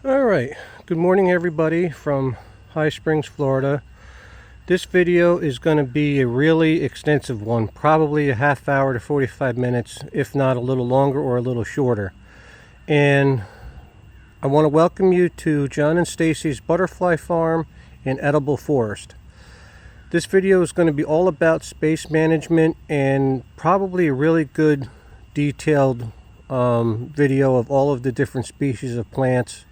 All right, good morning everybody from High Springs, Florida. This video is going to be a really extensive one, probably a half hour to 45 minutes, if not a little longer or a little shorter. And I want to welcome you to John and Stacy's Butterfly Farm and Edible Forest. This video is going to be all about space management and probably a really good detailed video of all of the different species of plants,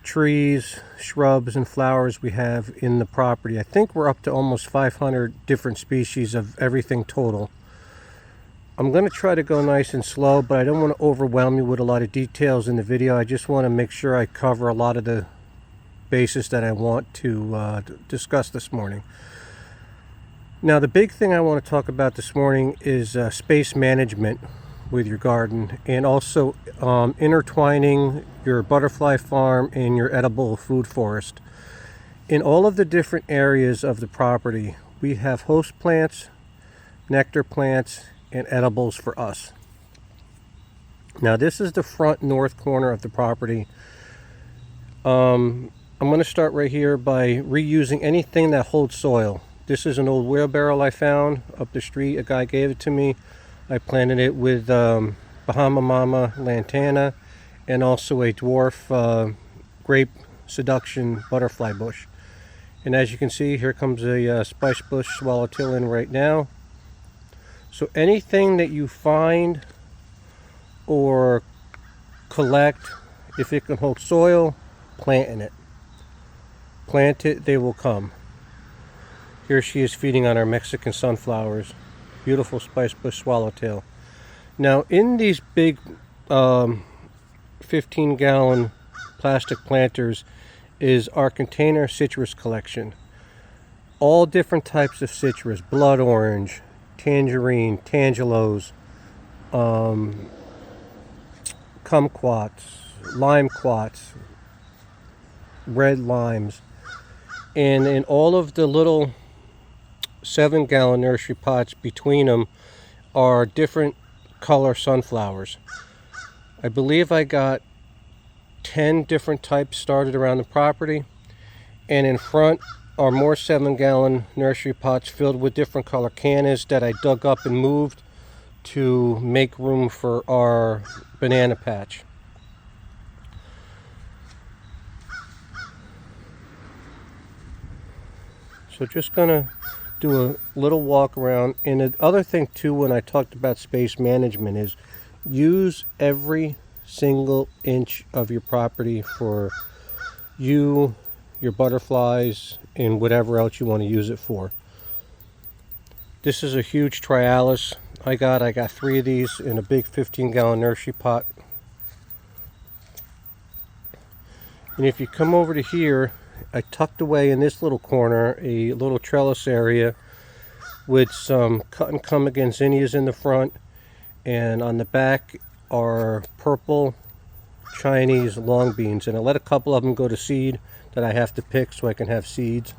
trees, shrubs, and flowers we have in the property. I think we're up to almost 500 different species of everything total. I'm going to try to go nice and slow, but I don't want to overwhelm you with a lot of details in the video. I just want to make sure I cover a lot of the bases that I want to discuss this morning. Now, the big thing I want to talk about this morning is space management with your garden, and also intertwining your butterfly farm and your edible food forest. In all of the different areas of the property, we have host plants, nectar plants, and edibles for us. Now, this is the front north corner of the property. I'm going to start right here by reusing anything that holds soil. This is an old wheelbarrow I found up the street. A guy gave it to me. I planted it with Bahama Mama lantana and also a dwarf grape seduction butterfly bush. And as you can see, here comes a spice bush swallowtail in right now. So anything that you find or collect, if it can hold soil, plant in it. Plant it, they will come. Here she is feeding on our Mexican sunflowers. Beautiful spice bush swallowtail. Now, in these big 15-gallon plastic planters is our container citrus collection. All different types of citrus: blood orange, tangerine, tangelos, kumquats, limequats, red limes. And in all of the little 7-gallon nursery pots between them are different color sunflowers. I believe I got 10 different types started around the property, and in front are more 7-gallon nursery pots filled with different color cannas that I dug up and moved to make room for our banana patch. So just gonna do a little walk around. And the other thing too, when I talked about space management, is use every single inch of your property for you, your butterflies, and whatever else you want to use it for. This is a huge trialis I got 3 of these in a big 15-gallon nursery pot. And if you come over to here, I tucked away in this little corner a little trellis area with some cut and come again zinnias in the front, and on the back are purple Chinese long beans, and I let a couple of them go to seed that I have to pick so I can have seeds.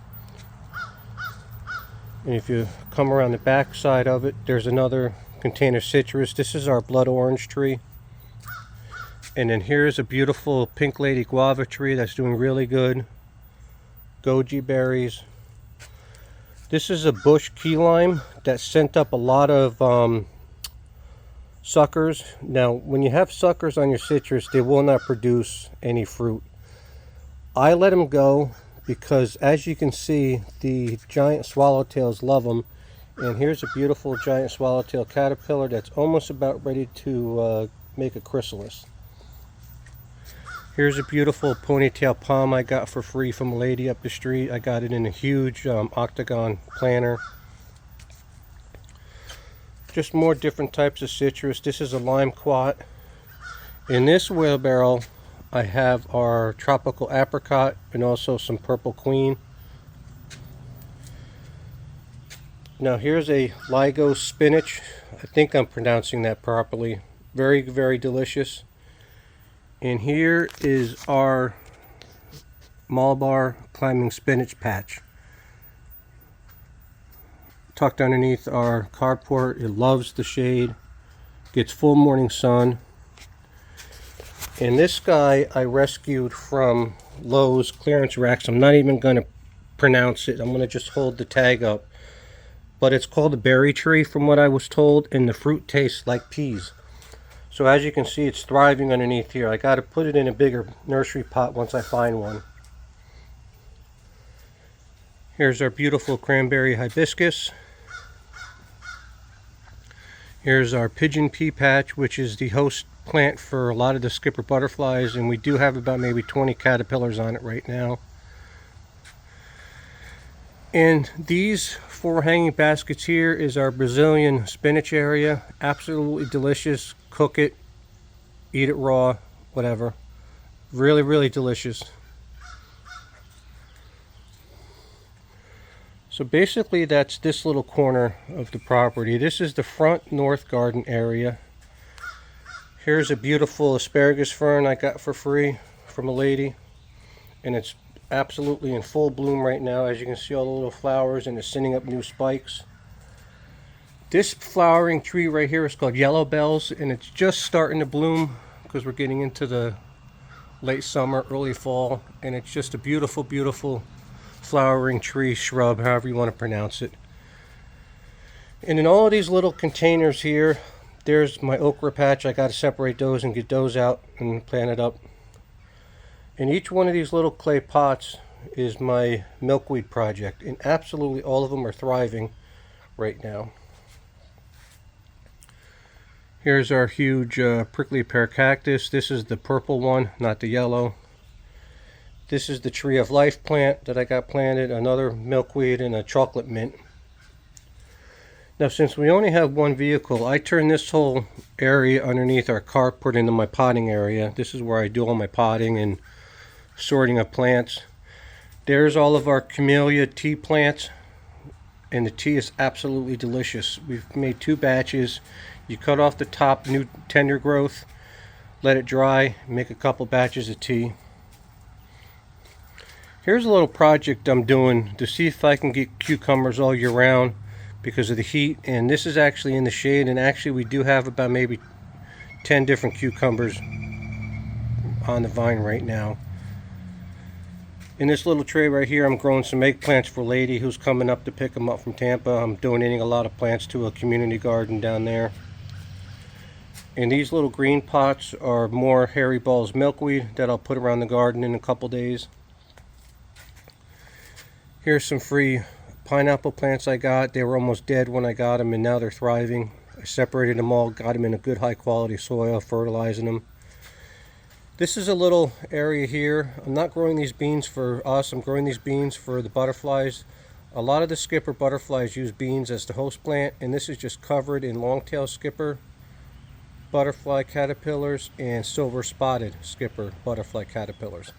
And if you come around the back side of it, there's another container citrus. This is our blood orange tree. And then here's a beautiful pink lady guava tree that's doing really good. Goji berries. This is a bush key lime that sent up a lot of suckers. Now, when you have suckers on your citrus, they will not produce any fruit. I let them go because, as you can see, the giant swallowtails love them. And here's a beautiful giant swallowtail caterpillar that's almost about ready to make a chrysalis. Here's a beautiful ponytail palm I got for free from a lady up the street. I got it in a huge octagon planter. Just more different types of citrus. This is a limequat. In this wheelbarrow, I have our tropical apricot and also some purple queen. Now here's a Ligo spinach. I think I'm pronouncing that properly. Very, very delicious. And here is our Malabar climbing spinach patch. Tucked underneath our carport. It loves the shade. Gets full morning sun. And this guy I rescued from Lowe's clearance racks. I'm not even going to pronounce it. I'm going to just hold the tag up. But it's called a berry tree from what I was told, and the fruit tastes like peas. So as you can see, it's thriving underneath here. I got to put it in a bigger nursery pot once I find one. Here's our beautiful cranberry hibiscus. Here's our pigeon pea patch, which is the host plant for a lot of the skipper butterflies, and we do have about maybe 20 caterpillars on it right now. And these 4 hanging baskets here is our Brazilian spinach area. Absolutely delicious. Cook it, eat it raw, whatever. Really, really delicious. So basically that's this little corner of the property. This is the front north garden area. Here's a beautiful asparagus fern I got for free from a lady, and it's absolutely in full bloom right now. As you can see, all the little flowers, and it's sending up new spikes. This flowering tree right here is called yellow bells, and it's just starting to bloom because we're getting into the late summer, early fall, and it's just a beautiful, beautiful flowering tree, shrub, however you want to pronounce it. And in all of these little containers here, there's my okra patch. I got to separate those and get those out and plant it up. And each one of these little clay pots is my milkweed project, and absolutely all of them are thriving right now. Here's our huge prickly pear cactus. This is the purple one, not the yellow. This is the tree of life plant that I got planted, another milkweed, and a chocolate mint. Now, since we only have one vehicle, I turn this whole area underneath our carport into my potting area. This is where I do all my potting and sorting of plants. There's all of our camellia tea plants, and the tea is absolutely delicious. We've made 2 batches. You cut off the top, new tender growth, let it dry, make a couple batches of tea. Here's a little project I'm doing to see if I can get cucumbers all year round because of the heat, and this is actually in the shade, and actually we do have about maybe 10 different cucumbers on the vine right now. In this little tray right here, I'm growing some eggplants for a lady who's coming up to pick them up from Tampa. I'm donating a lot of plants to a community garden down there. And these little green pots are more Hairy Balls milkweed that I'll put around the garden in a couple days. Here's some free pineapple plants I got. They were almost dead when I got them, and now they're thriving. I separated them all, got them in a good high quality soil, fertilizing them. This is a little area here. I'm not growing these beans for us. I'm growing these beans for the butterflies. A lot of the skipper butterflies use beans as the host plant, and this is just covered in long-tailed skipper butterfly caterpillars and silver spotted skipper butterfly caterpillars.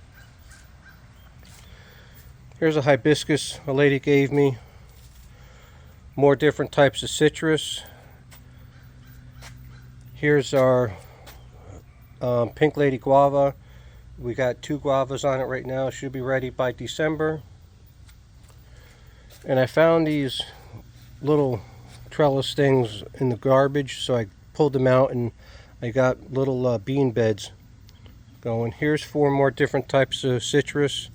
Here's a hibiscus a lady gave me. More different types of citrus. Here's our pink lady guava. We got 2 guavas on it right now. It should be ready by December. And I found these little trellis things in the garbage, so I pulled them out and I got little bean beds going. Here's 4 more different types of citrus.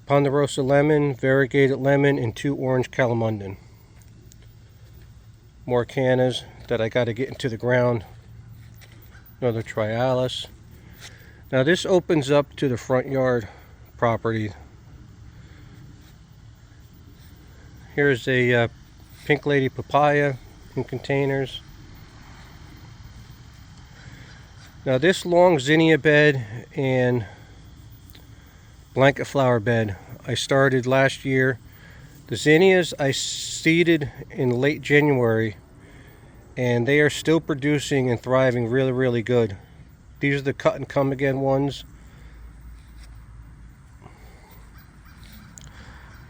Ponderosa lemon, variegated lemon, and 2 orange calamundan. More cannas that I got to get into the ground. Another trialis. Now this opens up to the front yard property. Here's a pink lady papaya in containers. Now this long zinnia bed and blanket flower bed I started last year. The zinnias I seeded in late January, and they are still producing and thriving really, really good. These are the cut and come again ones.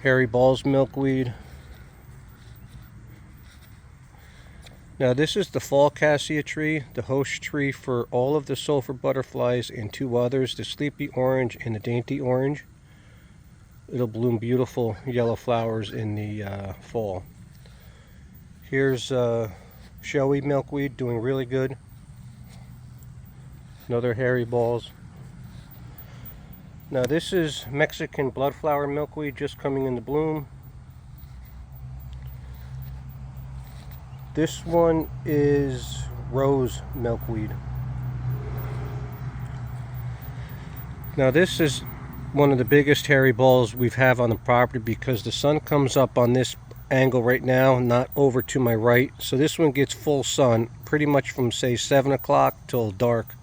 Hairy Balls milkweed. Now this is the fall cassia tree, the host tree for all of the sulfur butterflies and 2 others, the sleepy orange and the dainty orange. It'll bloom beautiful yellow flowers in the fall. Here's showy milkweed doing really good. Another hairy balls. Now this is Mexican bloodflower milkweed just coming into bloom. This one is rose milkweed. Now this is one of the biggest hairy balls we've have on the property because the sun comes up on this angle right now, not over to my right. So this one gets full sun pretty much from say 7 o'clock till dark.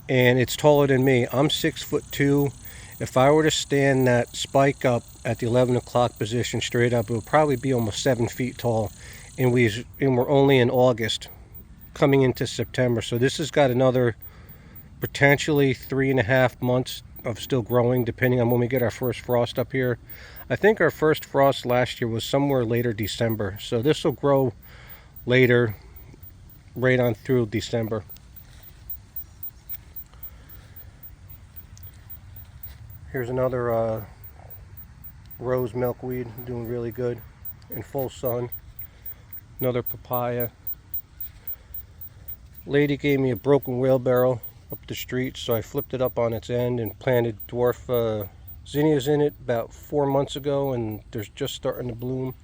And it's taller than me. I'm 6'2". If I were to stand that spike up at the 11 o'clock position straight up, it would probably be almost 7 feet tall. And we're only in August, coming into September. So this has got another potentially 3.5 months of still growing, depending on when we get our first frost up here. I think our first frost last year was somewhere later December. So this will grow later, right on through December. Here's another rose milkweed doing really good in full sun. Another papaya. Lady gave me a broken wheelbarrow up the street, so I flipped it up on its end and planted dwarf zinnias in it about 4 months ago, and they're just starting to bloom.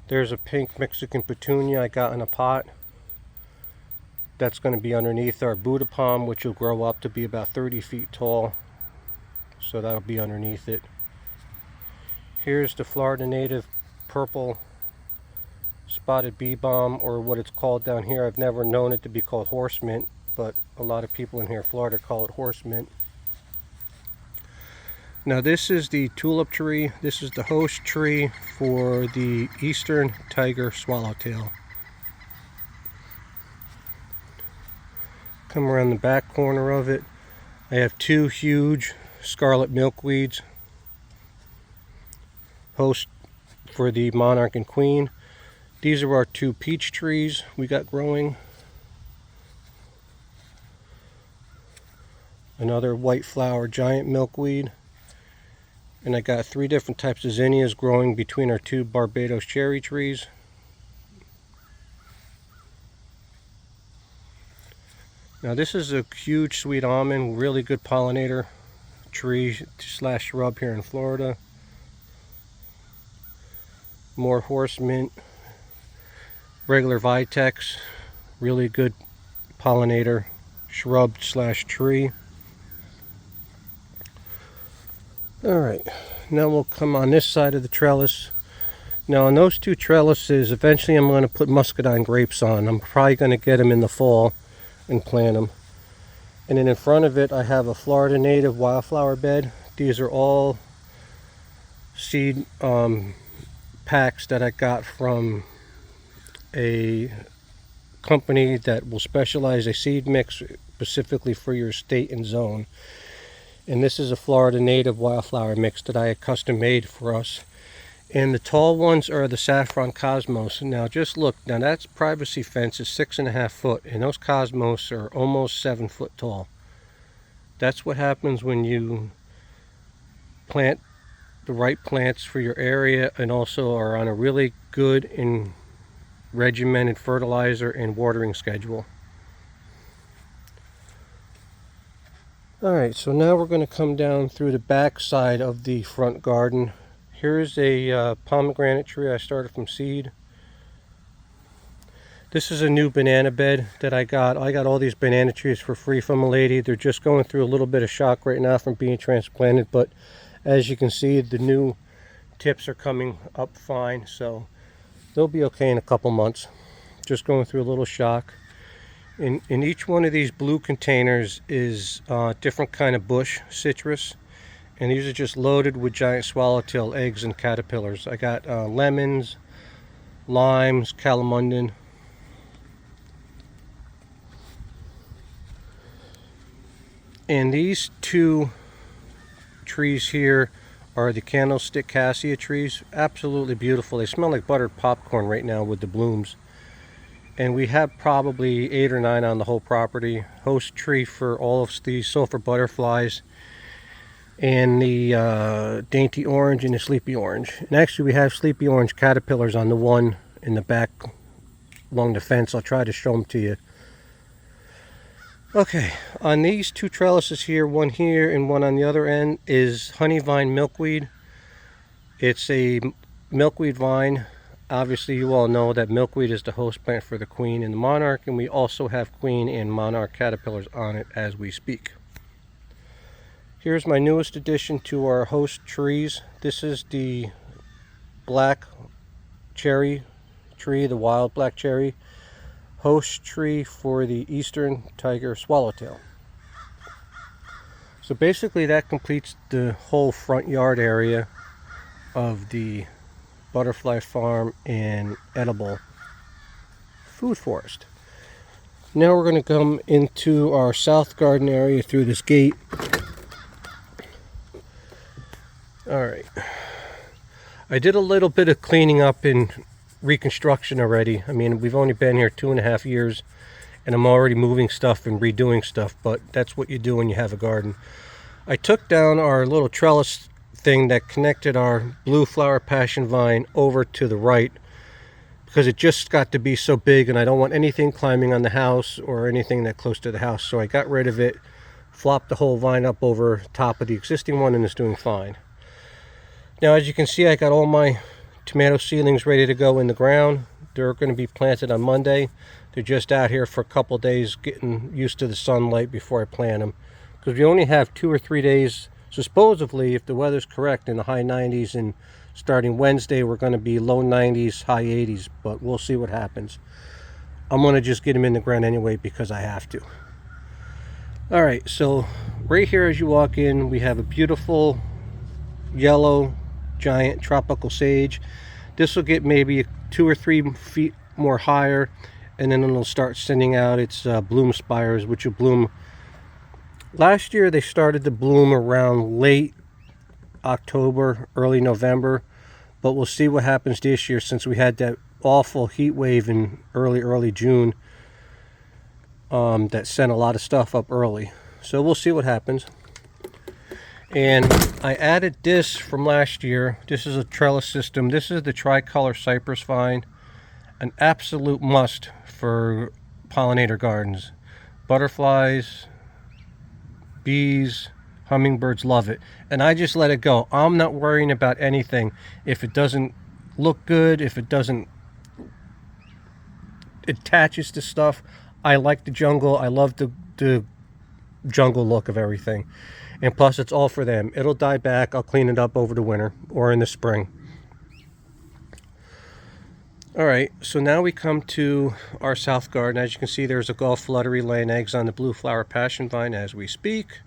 There's a pink Mexican petunia I got in a pot. That's going to be underneath our Buddha palm, which will grow up to be about 30 feet tall. So that'll be underneath it. Here's the Florida native purple spotted bee balm, or what it's called down here. I've never known it to be called horse mint, but a lot of people in here in Florida call it horse mint. Now this is the tulip tree. This is the host tree for the eastern tiger swallowtail. Come around the back corner of it. I have 2 huge scarlet milkweeds, host for the monarch and queen. These are our 2 peach trees we got growing. Another white flower giant milkweed. And I got 3 different types of zinnias growing between our 2 Barbados cherry trees. Now this is a huge sweet almond, really good pollinator tree slash shrub here in Florida. More horse mint, regular vitex, really good pollinator shrub slash tree. Alright, now we'll come on this side of the trellis. Now on those 2 trellises, eventually I'm going to put muscadine grapes on. I'm probably going to get them in the fall and plant them. And then in front of it I have a Florida native wildflower bed. These are all seed packs that I got from a company that will specialize a seed mix specifically for your state and zone. And this is a Florida native wildflower mix that I had custom made for us. And the tall ones are the saffron cosmos. Now just look, now that's privacy fence is 6.5 foot, and those cosmos are almost 7 foot tall. That's what happens when you plant the right plants for your area, and also are on a really good and regimented fertilizer and watering schedule. Alright, so now we're going to come down through the back side of the front garden. Here's a pomegranate tree I started from seed. This is a new banana bed that I got. I got all these banana trees for free from a lady. They're just going through a little bit of shock right now from being transplanted, but as you can see, the new tips are coming up fine, so they'll be okay in a couple months. Just going through a little shock. In each one of these blue containers is different kind of bush citrus. And these are just loaded with giant swallowtail eggs and caterpillars. I got lemons, limes, calamundin. And these 2 trees here are the candlestick cassia trees. Absolutely beautiful. They smell like buttered popcorn right now with the blooms. And we have probably 8 or 9 on the whole property. Host tree for all of the sulfur butterflies, and the dainty orange and the sleepy orange. And actually we have sleepy orange caterpillars on the one in the back along the fence. I'll try to show them to you. Okay, on these two trellises here, one here and one on the other end, is honeyvine milkweed. It's a milkweed vine. Obviously you all know that milkweed is the host plant for the queen and the monarch, and we also have queen and monarch caterpillars on it as we speak. Here's my newest addition to our host trees. This is the black cherry tree, the wild black cherry, host tree for the eastern tiger swallowtail. So basically that completes the whole front yard area of the butterfly farm and edible food forest. Now we're going to come into our south garden area through this gate. Alright, I did a little bit of cleaning up and reconstruction already. I mean, we've only been here 2.5 years and I'm already moving stuff and redoing stuff, but that's what you do when you have a garden. I took down our little trellis thing that connected our blue flower passion vine over to the right because it just got to be so big and I don't want anything climbing on the house or anything that close to the house, so I got rid of it, flopped the whole vine up over top of the existing one, and it's doing fine. Now, as you can see, I got all my tomato seedlings ready to go in the ground. They're going to be planted on Monday. They're just out here for a couple days getting used to the sunlight before I plant them, because we only have 2 or 3 days, supposedly, if the weather's correct, in the high 90s, and starting Wednesday we're going to be low 90s, high 80s, but we'll see what happens. I'm going to just get them in the ground anyway because I have to. Alright, so right here as you walk in, we have a beautiful yellow giant tropical sage. This will get maybe 2 or 3 feet more higher, and then it'll start sending out its bloom spires, which will bloom. Last year they started to bloom around late October, early November, but we'll see what happens this year since we had that awful heat wave in early June that sent a lot of stuff up early. So we'll see what happens. And I added this from last year. This is a trellis system. This is the tricolor cypress vine, an absolute must for pollinator gardens. Butterflies, bees, hummingbirds love it, and I just let it go. I'm not worrying about anything. If it doesn't look good, if it doesn't attaches to stuff, I like the jungle. I love the jungle look of everything. And plus, it's all for them. It'll die back. I'll clean it up over the winter or in the spring. Alright, so now we come to our south garden. As you can see, there's a Gulf fluttery laying eggs on the blue flower passion vine as we speak.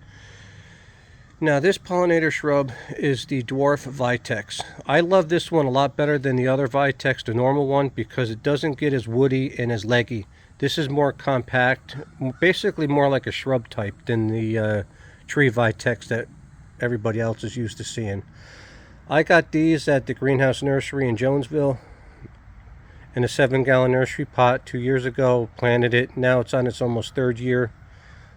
Now, this pollinator shrub is the dwarf Vitex. I love this one a lot better than the other Vitex, the normal one, because it doesn't get as woody and as leggy. This is more compact, basically more like a shrub type than the tree Vitex that everybody else is used to seeing. I got these at the Greenhouse Nursery in Jonesville in a 7-gallon nursery pot 2 years ago. Planted it. Now it's on its almost 3rd year.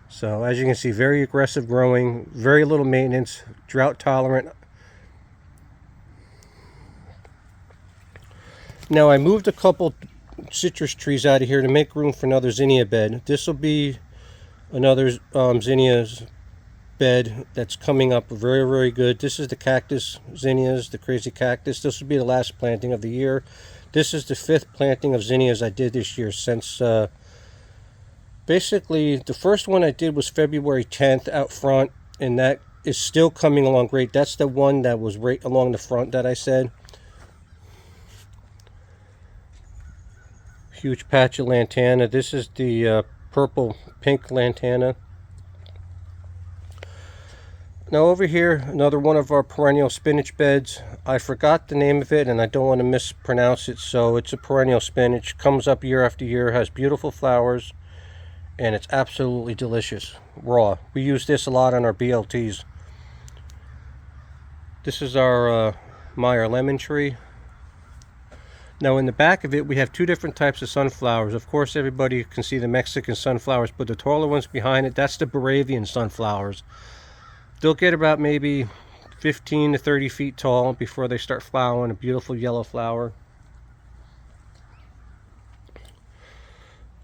So as you can see, very aggressive growing, very little maintenance, drought tolerant. Now I moved a couple citrus trees out of here to make room for another zinnia bed. This will be another zinnia's bed that's coming up very good. This is the cactus zinnias, the crazy cactus. This will be the last planting of the year. This is the 5th planting of zinnias I did this year since basically the first one I did was February 10th out front, and that is still coming along great. That's the one that was right along the front that I said. Huge patch of lantana. This is the purple pink lantana. Now over here, another one of our perennial spinach beds. I forgot the name of it and I don't want to mispronounce it, so it's a perennial spinach. Comes up year after year, has beautiful flowers, and it's absolutely delicious raw. We use this a lot on our BLTs. This is our Meyer lemon tree. Now in the back of it we have 2 different types of sunflowers. Of course everybody can see the Mexican sunflowers, but the taller ones behind it, that's the Baravian sunflowers. They'll get about maybe 15 to 30 feet tall before they start flowering, a beautiful yellow flower.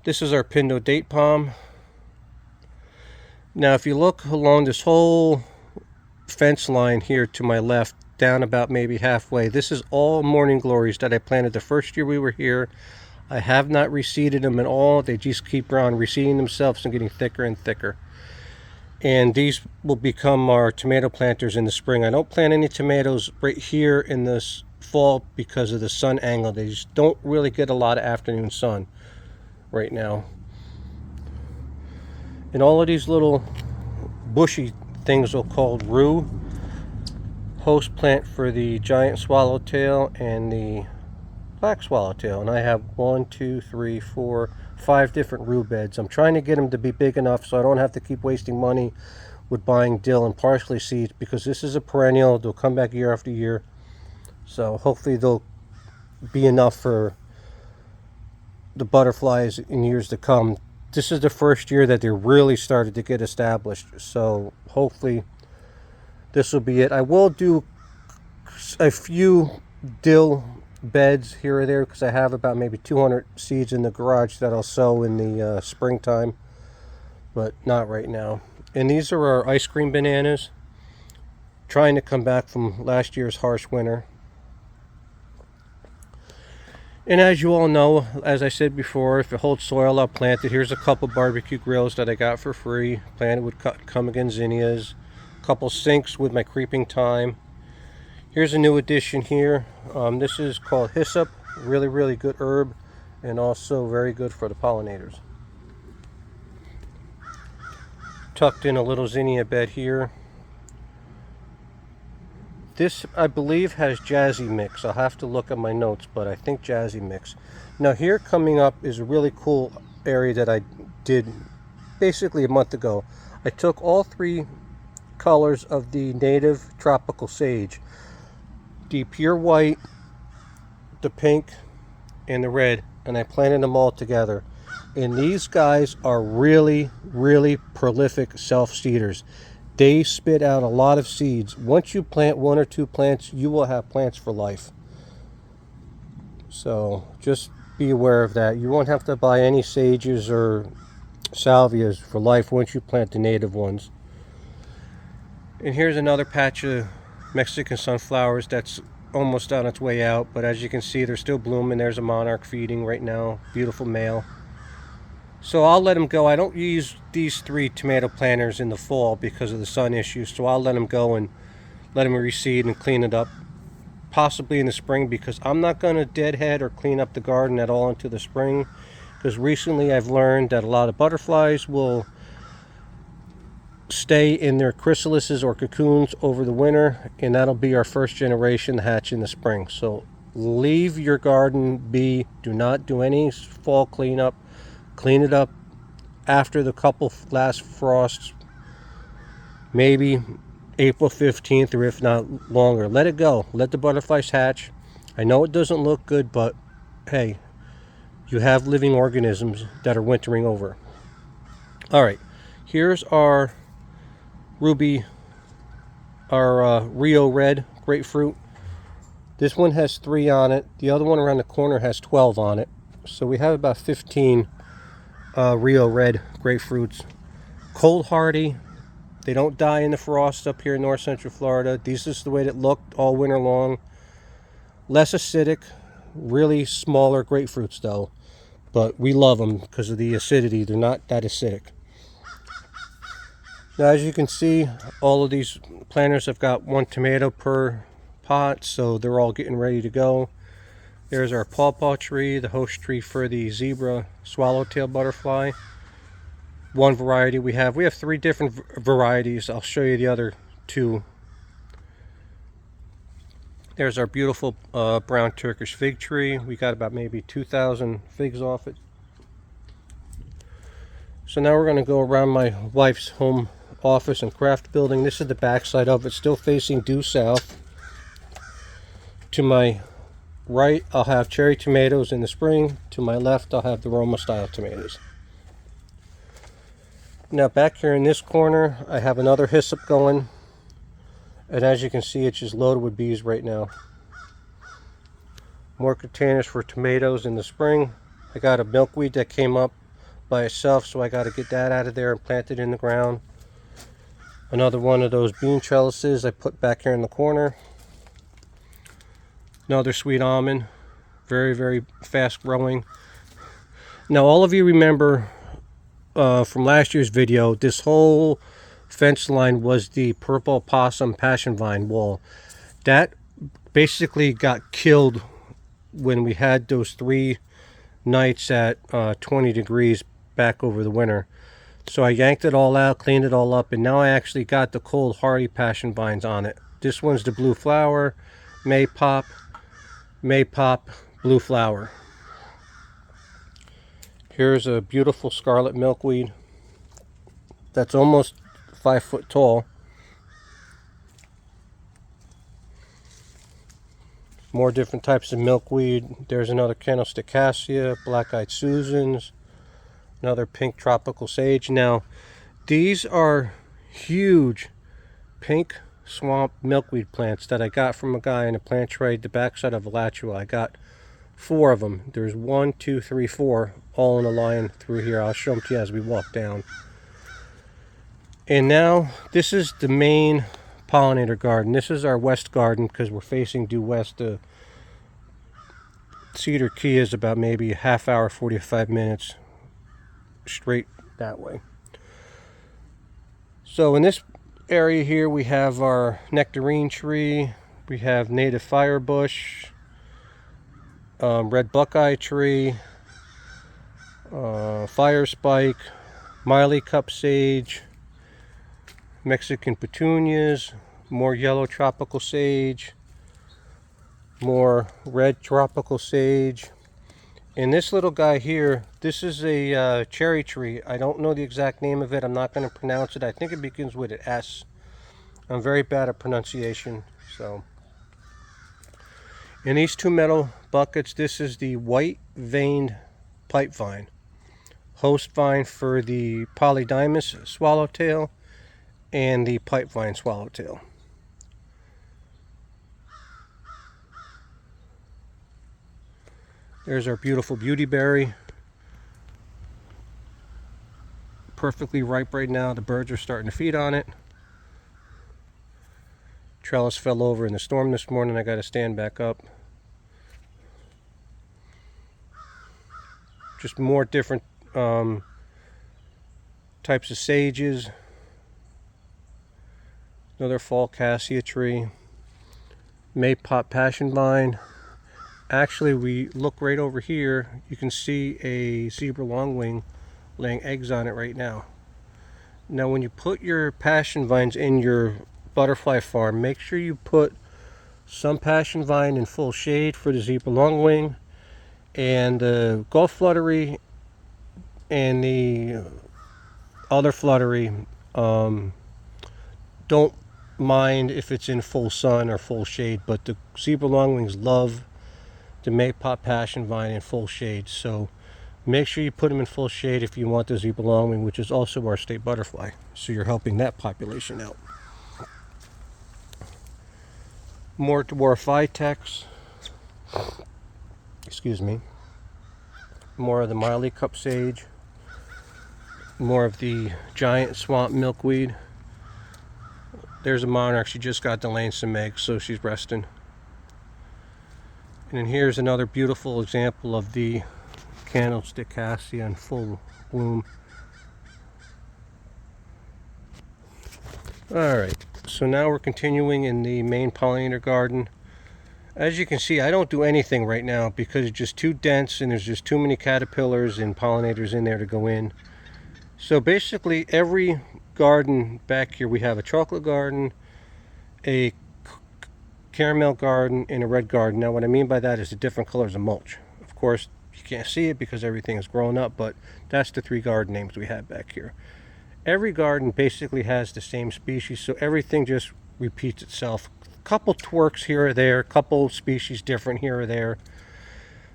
This is our Pindo date palm. Now if you look along this whole fence line here to my left, down about maybe halfway, this is all morning glories that I planted the first year we were here. I have not reseeded them at all. They just keep on reseeding themselves and getting thicker and thicker. And these will become our tomato planters in the spring. I don't plant any tomatoes right here in this fall because of the sun angle. They just don't really get a lot of afternoon sun right now. And all of these little bushy things are called rue, host plant for the giant swallowtail and the black swallowtail. And I have 1, 2, 3, 4, 5 different rue beds. I'm trying to get them to be big enough so I don't have to keep wasting money with buying dill and parsley seeds, because this is a perennial. They'll come back year after year. So hopefully they'll be enough for the butterflies in years to come. This is the first year that they really started to get established. So hopefully this will be it. I will do a few dill beds here or there because I have about maybe 200 seeds in the garage that I'll sow in the springtime, but not right now. And these are our ice cream bananas, trying to come back from last year's harsh winter. And as you all know, as I said before, if it holds soil, I'll plant it. Here's a couple barbecue grills that I got for free, planted with come again zinnias, a couple sinks with my creeping thyme. Here's a new addition here. This is called hyssop, really good herb, and also very good for the pollinators. Tucked in a little zinnia bed here. This, I believe, has Jazzy Mix. I'll have to look at my notes, but I think Jazzy Mix. Now here coming up is a really cool area that I did basically a month ago. I took all 3 colors of the native tropical sage, the pure white, the pink, and the red, and I planted them all together. And these guys are really prolific self-seeders. They spit out a lot of seeds. Once you plant 1 or 2 plants, you will have plants for life. So just be aware of that. You won't have to buy any sages or salvias for life once you plant the native ones. And here's another patch of Mexican sunflowers that's almost on its way out, but as you can see, they're still blooming. There's a monarch feeding right now, beautiful male. So I'll let them go. I don't use these 3 tomato planters in the fall because of the sun issues, so I'll let them go and let them reseed and clean it up, possibly in the spring, because I'm not going to deadhead or clean up the garden at all into the spring, because recently I've learned that a lot of butterflies will stay in their chrysalises or cocoons over the winter, and that'll be our first generation to hatch in the spring. So leave your garden be. Do not do any fall cleanup. Clean it up after the couple last frosts, maybe April 15th, or if not longer. Let it go. Let the butterflies hatch. I know it doesn't look good, but hey, you have living organisms that are wintering over. All right, here's our Ruby, our Rio Red grapefruit. This one has 3 on it. The other one around the corner has 12 on it. So we have about 15 Rio Red grapefruits. Cold hardy. They don't die in the frost up here in north central Florida. These is the way it looked all winter long. Less acidic. Really smaller grapefruits though. But we love them because of the acidity. They're not that acidic. Now as you can see, all of these planters have got 1 tomato per pot, so they're all getting ready to go. There's our pawpaw tree, the host tree for the zebra swallowtail butterfly. 1 variety we have. We have 3 different varieties. I'll show you the other 2. There's our beautiful brown Turkish fig tree. We got about maybe 2,000 figs off it. So now we're going to go around my wife's home office and craft building. This is the back side of it, still facing due south. To my right, I'll have cherry tomatoes in the spring. To my left, I'll have the Roma style tomatoes. Now back here in this corner, I have another hyssop going. And as you can see, it's just loaded with bees right now. More containers for tomatoes in the spring. I got a milkweed that came up by itself, so I got to get that out of there and plant it in the ground. Another one of those bean trellises I put back here in the corner. Another sweet almond, very, very fast growing. Now, all of you remember from last year's video, this whole fence line was the purple possum passion vine wall. That basically got killed when we had those 3 nights at 20 degrees back over the winter. So I yanked it all out, cleaned it all up, and now I actually got the cold hardy passion vines on it. This one's the blue flower, May pop, blue flower. Here's a beautiful scarlet milkweed that's almost 5 foot tall. More different types of milkweed. There's another candlestick cassia, black-eyed Susans, another pink tropical sage. Now, these are huge pink swamp milkweed plants that I got from a guy in a plant trade, the backside of Alachua. I got 4 of them. There's 1, 2, 3, 4, all in a line through here. I'll show them to you as we walk down. And now, this is the main pollinator garden. This is our west garden because we're facing due west. Cedar Key is about maybe a half hour, 45 minutes straight that way. So in this area here we have our nectarine tree, we have native firebush, red buckeye tree, fire spike, Miley cup sage, Mexican petunias, more yellow tropical sage, more red tropical sage. And this little guy here, this is a cherry tree. I don't know the exact name of it. I'm not going to pronounce it. I think it begins with an S. I'm very bad at pronunciation. So, in these 2 metal buckets, this is the white veined pipe vine, host vine for the Polydamas swallowtail and the pipe vine swallowtail. There's our beautiful beautyberry. Perfectly ripe right now. The birds are starting to feed on it. Trellis fell over in the storm this morning. I got to stand back up. Just more different types of sages. Another fall cassia tree, maypop passion vine. Actually, we look right over here, you can see a zebra longwing laying eggs on it right now. Now when you put your passion vines in your butterfly farm, make sure you put some passion vine in full shade for the zebra longwing, and the Gulf fluttery and the other fluttery, don't mind if it's in full sun or full shade, but the zebra longwings love the maypop passion vine in full shade. So make sure you put them in full shade if you want the zebra longwing, which is also our state butterfly. So you're helping that population out. More dwarf vitex. Excuse me. More of the Miley cup sage. More of the giant swamp milkweed. There's a monarch. She just got laying some eggs, so she's resting. And then here's another beautiful example of the candlestick cassia in full bloom. Alright, so now we're continuing in the main pollinator garden. As you can see, I don't do anything right now because it's just too dense and there's just too many caterpillars and pollinators in there to go in. So basically every garden back here, we have a chocolate garden, a caramel garden, and a red garden. Now what I mean by that is the different colors of mulch. Of course you can't see it because everything is grown up, but that's the 3 garden names we have back here. Every garden basically has the same species, so everything just repeats itself. A couple twerks here or there, a couple species different here or there.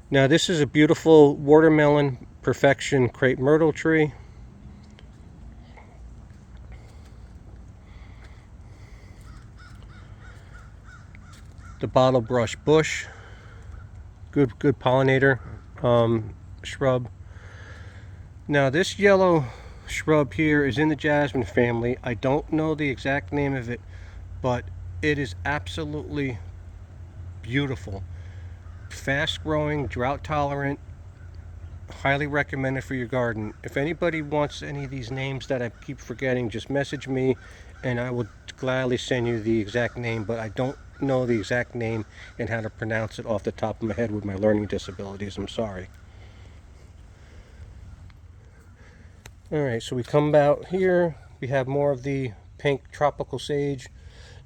Now this is a beautiful watermelon perfection crepe myrtle tree. The bottle brush bush, good pollinator shrub. Now this yellow shrub here is in the jasmine family. I don't know the exact name of it, but it is absolutely beautiful. Fast growing, drought tolerant, highly recommended for your garden. If anybody wants any of these names that I keep forgetting, just message me and I will gladly send you the exact name, but I don't know the exact name and how to pronounce it off the top of my head with my learning disabilities. I'm sorry. Alright, so we come out here, we have more of the pink tropical sage.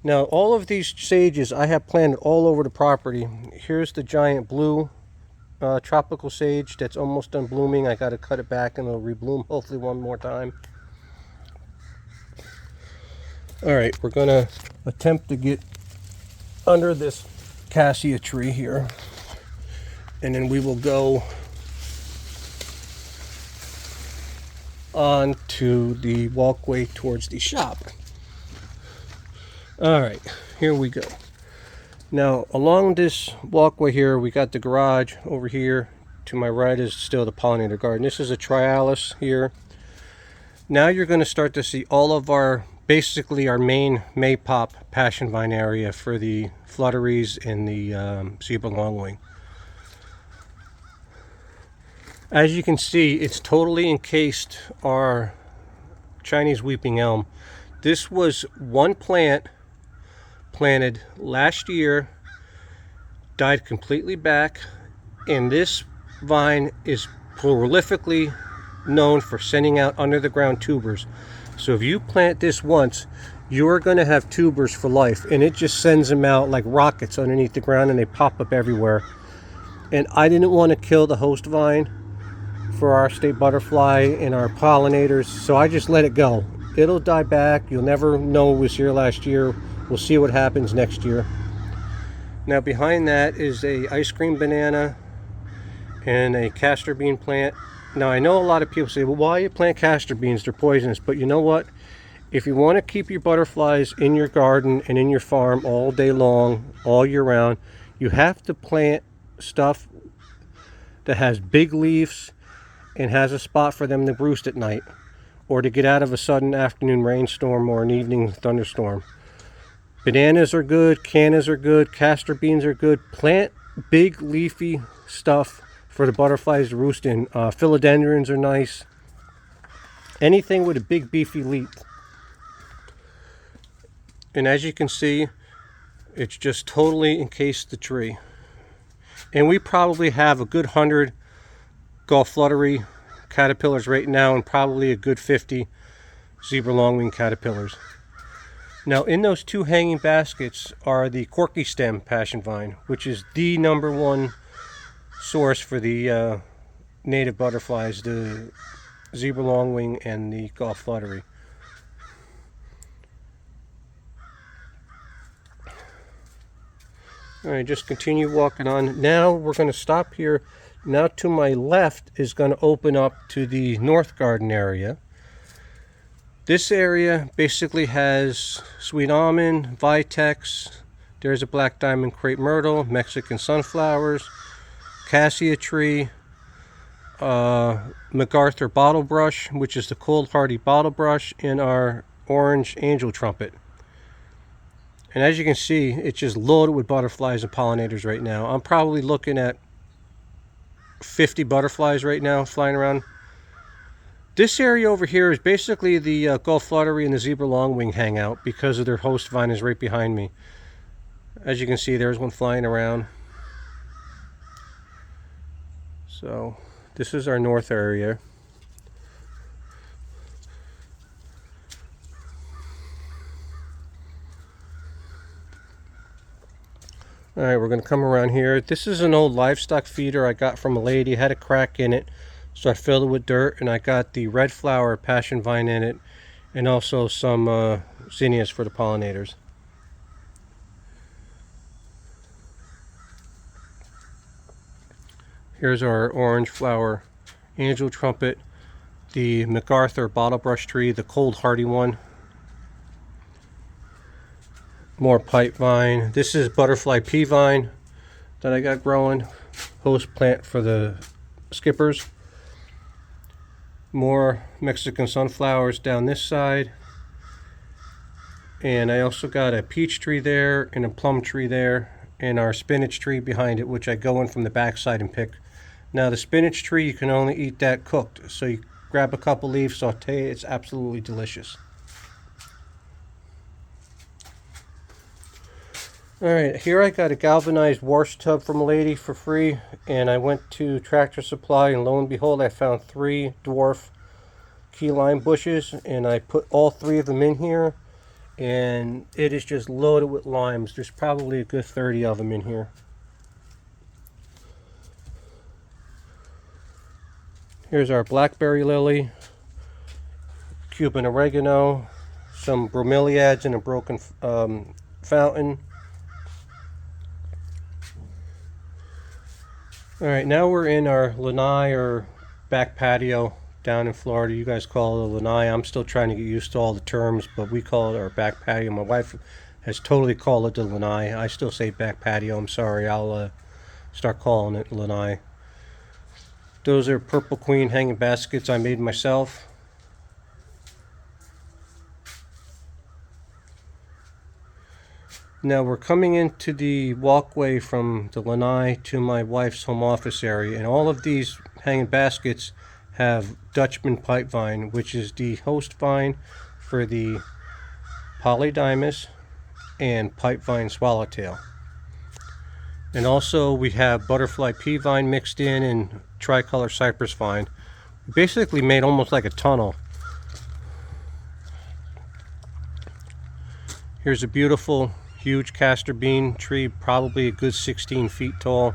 Now all of these sages I have planted all over the property. Here's the giant blue tropical sage that's almost done blooming. I got to cut it back and it'll rebloom hopefully one more time. Alright, we're going to attempt to get under this cassia tree here, and then we will go on to the walkway towards the shop. Alright, here we go. Now along this walkway here we got the garage over here. To my right is still the pollinator garden. This is a Trialis here. Now you're going to start to see all of our, basically our main Maypop passion vine area for the flutteries and the zebra longwing. As you can see, it's totally encased our Chinese weeping elm. This was one plant planted last year, died completely back, and this vine is prolifically known for sending out under the ground tubers. So if you plant this once, you're going to have tubers for life, and it just sends them out like rockets underneath the ground, and they pop up everywhere. And I didn't want to kill the host vine for our state butterfly and our pollinators, so I just let it go. It'll die back. You'll never know it was here last year. We'll see what happens next year. Now behind that is a ice cream banana and a castor bean plant. Now I know a lot of people say, well, why you plant castor beans? They're poisonous. But you know what? If you want to keep your butterflies in your garden and in your farm all day long, all year round, you have to plant stuff that has big leaves and has a spot for them to roost at night, or to get out of a sudden afternoon rainstorm or an evening thunderstorm. Bananas are good, cannas are good, castor beans are good. Plant big leafy stuff for the butterflies to roost in. Philodendrons are nice. Anything with a big beefy leaf. And as you can see, it's just totally encased the tree. And we probably have a good 100 Gulf fluttery caterpillars right now, and probably a good 50 zebra longwing caterpillars. Now in those two hanging baskets are the corky stem passion vine, which is the #1 source for the native butterflies, the zebra longwing and the Gulf fluttery. Alright, just continue walking on. Now we're going to stop here. Now to my left is going to open up to the north garden area. This area basically has sweet almond, vitex, there's a black diamond crepe myrtle, Mexican sunflowers, cassia tree, MacArthur bottle brush, which is the cold hardy bottle brush, and our orange angel trumpet. And as you can see, it's just loaded with butterflies and pollinators right now. I'm probably looking at 50 butterflies right now flying around. This area over here is basically the Gulf fluttery and the zebra longwing hangout, because of their host vine is right behind me. As you can see, there's one flying around. So this is our north area. Alright, we're going to come around here. This is an old livestock feeder I got from a lady. It had a crack in it, so I filled it with dirt, and I got the red flower passion vine in it, and also some zinnias for the pollinators. Here's our orange flower angel trumpet, the MacArthur bottle brush tree, the cold hardy one. More pipe vine. This is butterfly pea vine that I got growing, host plant for the skippers. More Mexican sunflowers down this side. And I also got a peach tree there and a plum tree there and our spinach tree behind it, which I go in from the back side and pick. Now the spinach tree, you can only eat that cooked. So you grab a couple leaves, saute it, it's absolutely delicious. Alright, here I got a galvanized wash tub from a lady for free, and I went to Tractor Supply, and lo and behold I found 3 dwarf key lime bushes, and I put all 3 of them in here, and it is just loaded with limes. There's probably a good 30 of them in here. Here's our blackberry lily, Cuban oregano, some bromeliads in a broken fountain. Alright, now we're in our lanai or back patio down in Florida. You guys call it a lanai. I'm still trying to get used to all the terms, but we call it our back patio. My wife has totally called it the lanai. I still say back patio. I'm sorry. I'll start calling it lanai. Those are Purple Queen hanging baskets I made myself. Now we're coming into the walkway from the lanai to my wife's home office area, and all of these hanging baskets have Dutchman pipevine, which is the host vine for the polydamas and pipevine swallowtail. And also we have butterfly pea vine mixed in and tricolor cypress vine. We basically made almost like a tunnel. Here's a beautiful huge castor bean tree, probably a good 16 feet tall.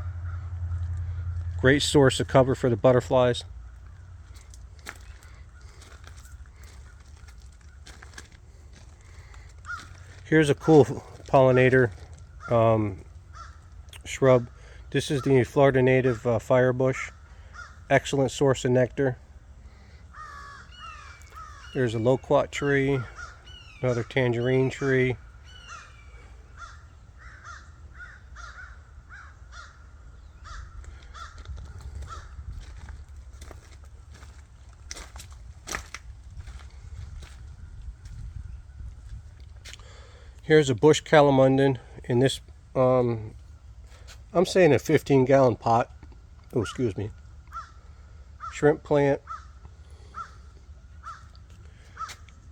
Great source of cover for the butterflies. Here's a cool pollinator shrub. This is the Florida native firebush. Excellent source of nectar. There's a loquat tree, another tangerine tree. Here's a bush calamundan in this, I'm saying a 15-gallon pot. Oh, excuse me. Shrimp plant.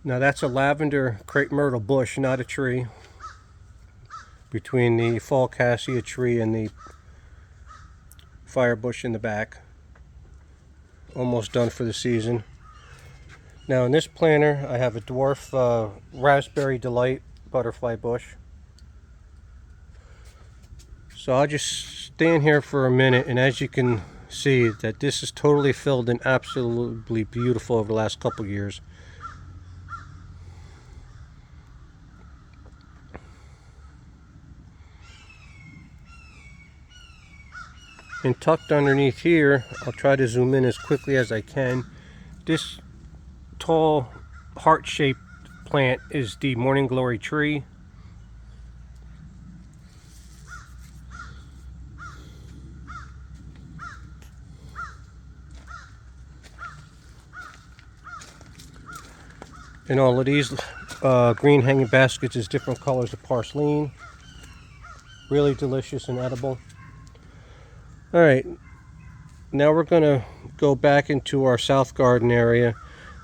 Now that's a lavender crepe myrtle bush, not a tree. Between the fall cassia tree and the fire bush in the back. Almost done for the season. Now in this planter I have a dwarf raspberry delight butterfly bush. So I'll just stand here for a minute, and as you can see that this is totally filled and absolutely beautiful over the last couple years. And tucked underneath here, I'll try to zoom in as quickly as I can. This tall heart-shaped plant is the morning glory tree. And all of these green hanging baskets is different colors of parsley. Really delicious and edible. Alright, now we're going to go back into our south garden area.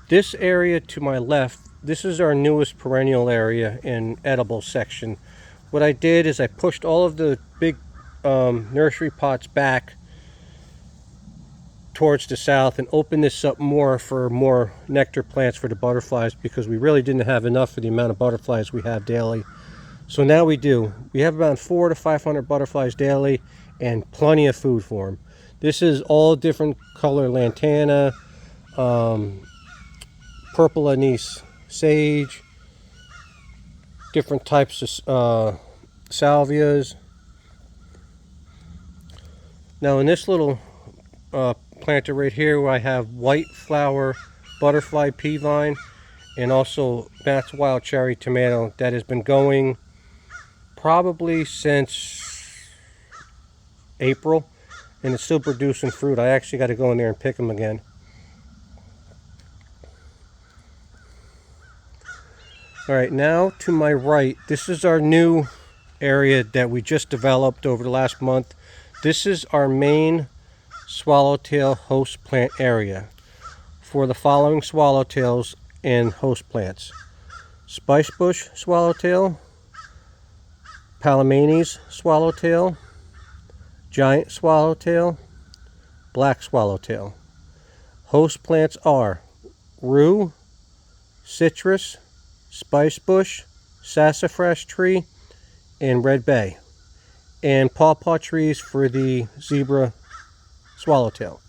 This area to my left, this is our newest perennial area and edible section. What I did is I pushed all of the big nursery pots back towards the south and opened this up more for more nectar plants for the butterflies, because we really didn't have enough for the amount of butterflies we have daily. So now we do. We have about 400 to 500 butterflies daily and plenty of food for them. This is all different color lantana, purple anise sage, different types of salvias. Now in this little planter right here, where I have white flower butterfly pea vine and also Matt's wild cherry tomato that has been going probably since April, and it's still producing fruit. I actually got to go in there and pick them again. All right, now to my right, this is our new area that we just developed over the last month. This is our main swallowtail host plant area for the following swallowtails and host plants: spicebush swallowtail, Palomenes swallowtail, giant swallowtail, black swallowtail. Host plants are rue, citrus, spicebush, sassafras tree, and red bay, and pawpaw trees for the zebra swallowtail.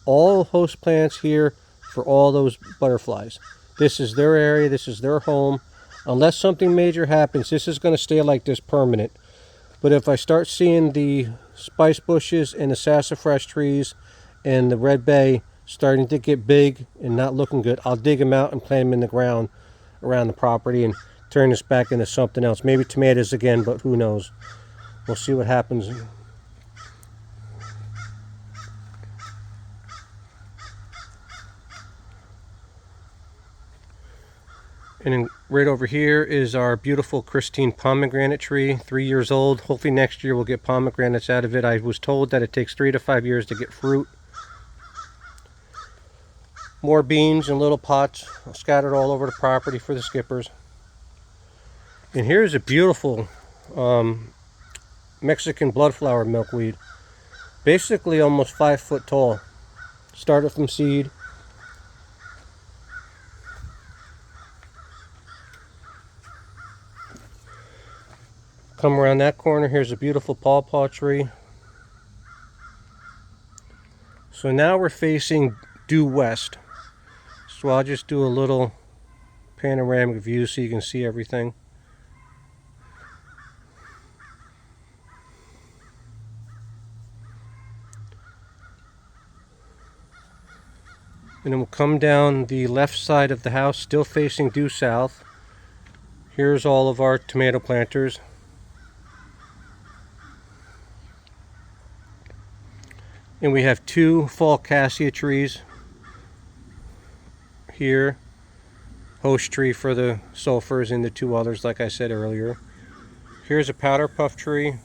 All host plants here for all those butterflies. This is their area, this is their home. Unless something major happens, this is going to stay like this permanent. But if I start seeing the spice bushes and the sassafras trees and the red bay starting to get big and not looking good, I'll dig them out and plant them in the ground around the property and turn this back into something else. Maybe tomatoes again, but who knows. We'll see what happens. And then right over here is our beautiful Christine pomegranate tree, 3 years old. Hopefully next year we'll get pomegranates out of it. I was told that it takes 3 to 5 years to get fruit. More beans in little pots scattered all over the property for the skippers. And here's a beautiful Mexican bloodflower milkweed. Basically almost 5 foot tall. Started from seed. Come around that corner, here's a beautiful pawpaw tree. So now we're facing due west. So I'll just do a little panoramic view so you can see everything. And then we'll come down the left side of the house, still facing due south. Here's all of our tomato planters. And we have 2 fall cassia trees here. Host tree for the sulfurs and the 2 others, like I said earlier. Here's a powder puff tree.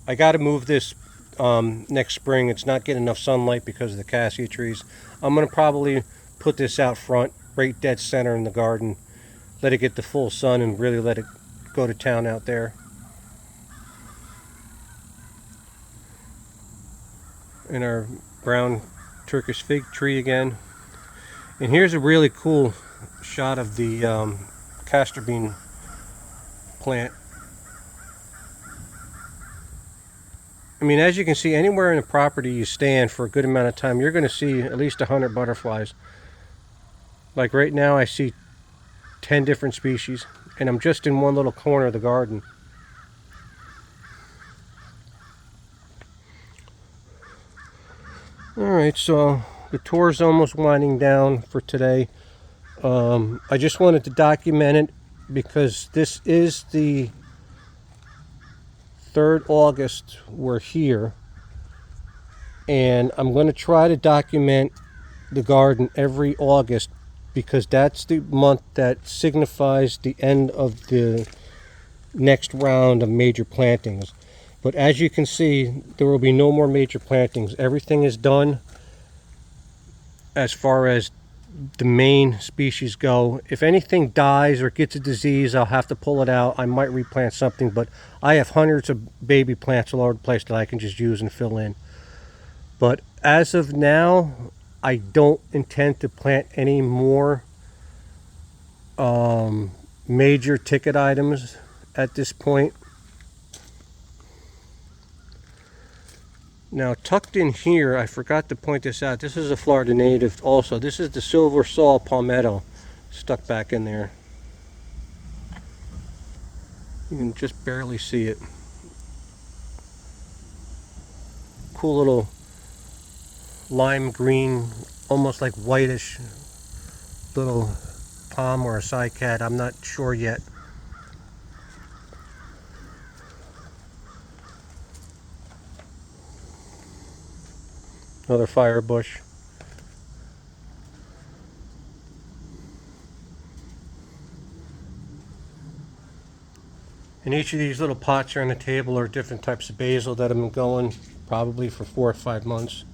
I got to move this next spring. It's not getting enough sunlight because of the cassia trees. I'm going to probably put this out front, right dead center in the garden. Let it get the full sun and really let it go to town out there. And our brown Turkish fig tree again. And here's a really cool shot of the castor bean plant. I mean, as you can see, anywhere in the property you stand for a good amount of time, you're going to see at least 100 butterflies. Like right now, I see 10 different species, and I'm just in one little corner of the garden. Alright, so the tour's almost winding down for today. I just wanted to document it because this is the 3rd August we're here, and I'm going to try to document the garden every August because that's the month that signifies the end of the next round of major plantings. But as you can see, there will be no more major plantings. Everything is done as far as the main species go. If anything dies or gets a disease, I'll have to pull it out. I might replant something, but I have hundreds of baby plants all over the place that I can just use and fill in. But as of now, I don't intend to plant any more major ticket items at this point. Now, tucked in here, I forgot to point this out. This is a Florida native also. This is the silver saw palmetto stuck back in there. You can just barely see it. Cool little lime green, almost like whitish little palm or a cycad. I'm not sure yet. Another fire bush. And each of these little pots here on the table are different types of basil that have been going probably for 4 or 5 months.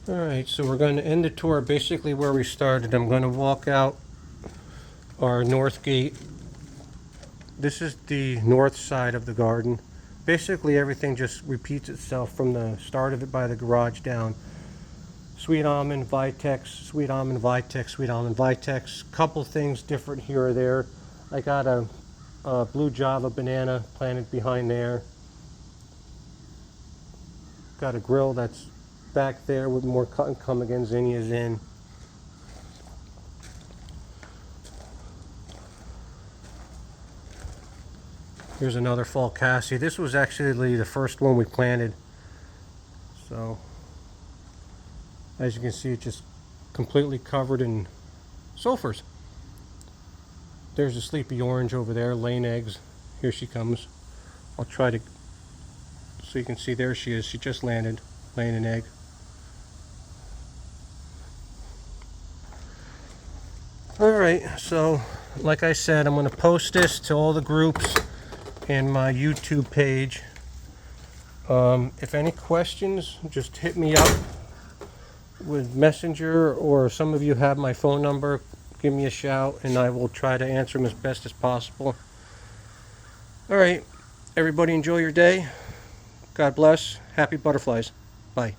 Alright, so we're going to end the tour basically where we started. I'm going to walk out our north gate. This is the north side of the garden. Basically everything just repeats itself from the start of it by the garage down. Sweet almond, Vitex, sweet almond, Vitex, sweet almond, Vitex. Couple things different here or there. I got a blue Java banana planted behind there. Got a grill that's back there with more cotton come-again zinnias in. Here's another fall cassia. This was actually the first one we planted. So, as you can see, it's just completely covered in sulfurs. There's a sleepy orange over there laying eggs. Here she comes. I'll try to, so you can see there she is. She just landed, laying an egg. Alright, so like I said, I'm going to post this to all the groups and my YouTube page. If any questions, just hit me up with Messenger, or some of you have my phone number. Give me a shout and I will try to answer them as best as possible. Alright, everybody enjoy your day. God bless. Happy butterflies. Bye.